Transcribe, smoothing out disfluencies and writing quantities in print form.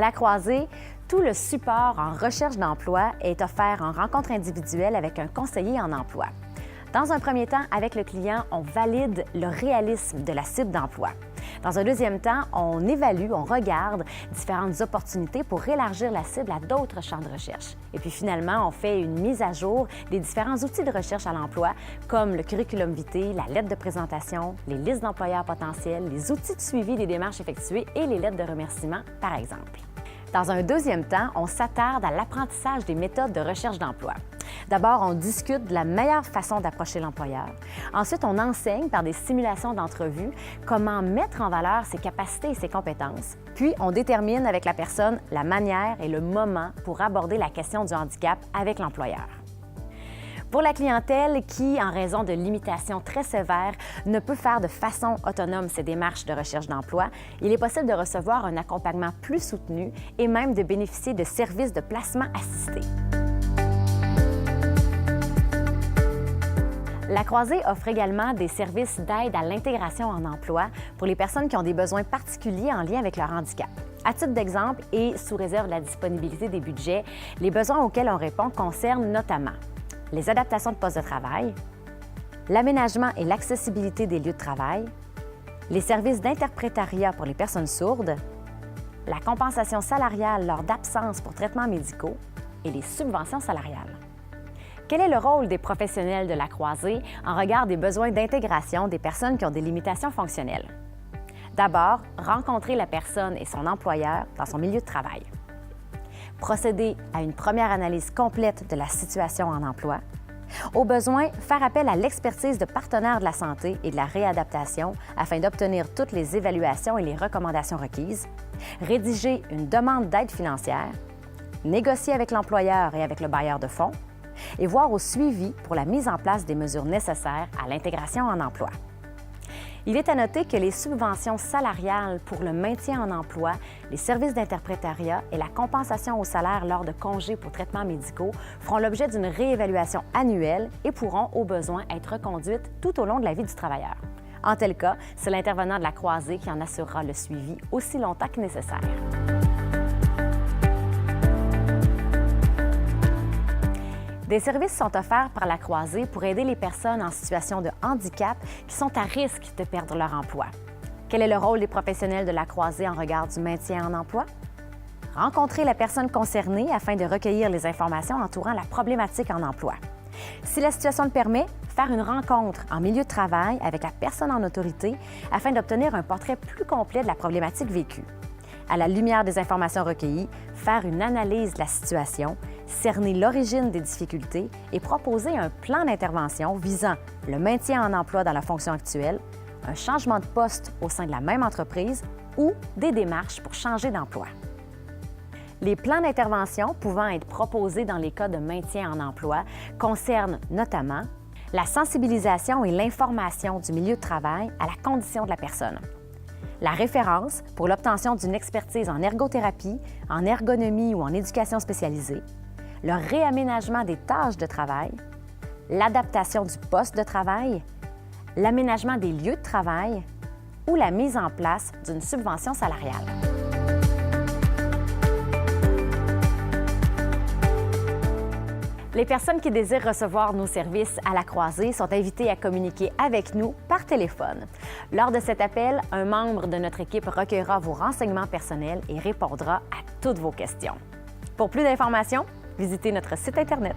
la Croisée, tout le support en recherche d'emploi est offert en rencontre individuelle avec un conseiller en emploi. Dans un premier temps, avec le client, on valide le réalisme de la cible d'emploi. Dans un deuxième temps, on évalue, on regarde différentes opportunités pour élargir la cible à d'autres champs de recherche. Et puis finalement, on fait une mise à jour des différents outils de recherche à l'emploi, comme le curriculum vitae, la lettre de présentation, les listes d'employeurs potentiels, les outils de suivi des démarches effectuées et les lettres de remerciement, par exemple. Dans un deuxième temps, on s'attarde à l'apprentissage des méthodes de recherche d'emploi. D'abord, on discute de la meilleure façon d'approcher l'employeur. Ensuite, on enseigne par des simulations d'entrevue comment mettre en valeur ses capacités et ses compétences. Puis, on détermine avec la personne la manière et le moment pour aborder la question du handicap avec l'employeur. Pour la clientèle qui, en raison de limitations très sévères, ne peut faire de façon autonome ses démarches de recherche d'emploi, il est possible de recevoir un accompagnement plus soutenu et même de bénéficier de services de placement assisté. La Croisée offre également des services d'aide à l'intégration en emploi pour les personnes qui ont des besoins particuliers en lien avec leur handicap. À titre d'exemple et sous réserve de la disponibilité des budgets, les besoins auxquels on répond concernent notamment les adaptations de postes de travail, l'aménagement et l'accessibilité des lieux de travail, les services d'interprétariat pour les personnes sourdes, la compensation salariale lors d'absence pour traitements médicaux et les subventions salariales. Quel est le rôle des professionnels de la Croisée en regard des besoins d'intégration des personnes qui ont des limitations fonctionnelles? D'abord, rencontrer la personne et son employeur dans son milieu de travail. Procéder à une première analyse complète de la situation en emploi. Au besoin, faire appel à l'expertise de partenaires de la santé et de la réadaptation afin d'obtenir toutes les évaluations et les recommandations requises. Rédiger une demande d'aide financière. Négocier avec l'employeur et avec le bailleur de fonds. Et voir au suivi pour la mise en place des mesures nécessaires à l'intégration en emploi. Il est à noter que les subventions salariales pour le maintien en emploi, les services d'interprétariat et la compensation au salaire lors de congés pour traitements médicaux feront l'objet d'une réévaluation annuelle et pourront, au besoin, être reconduites tout au long de la vie du travailleur. En tel cas, c'est l'intervenant de la Croisée qui en assurera le suivi aussi longtemps que nécessaire. Des services sont offerts par la Croisée pour aider les personnes en situation de handicap qui sont à risque de perdre leur emploi. Quel est le rôle des professionnels de la Croisée en regard du maintien en emploi? Rencontrer la personne concernée afin de recueillir les informations entourant la problématique en emploi. Si la situation le permet, faire une rencontre en milieu de travail avec la personne en autorité afin d'obtenir un portrait plus complet de la problématique vécue. À la lumière des informations recueillies, faire une analyse de la situation, cerner l'origine des difficultés et proposer un plan d'intervention visant le maintien en emploi dans la fonction actuelle, un changement de poste au sein de la même entreprise ou des démarches pour changer d'emploi. Les plans d'intervention pouvant être proposés dans les cas de maintien en emploi concernent notamment la sensibilisation et l'information du milieu de travail à la condition de la personne, la référence pour l'obtention d'une expertise en ergothérapie, en ergonomie ou en éducation spécialisée, le réaménagement des tâches de travail, l'adaptation du poste de travail, l'aménagement des lieux de travail ou la mise en place d'une subvention salariale. Les personnes qui désirent recevoir nos services à la Croisée sont invitées à communiquer avec nous par téléphone. Lors de cet appel, un membre de notre équipe recueillera vos renseignements personnels et répondra à toutes vos questions. Pour plus d'informations, visitez notre site Internet.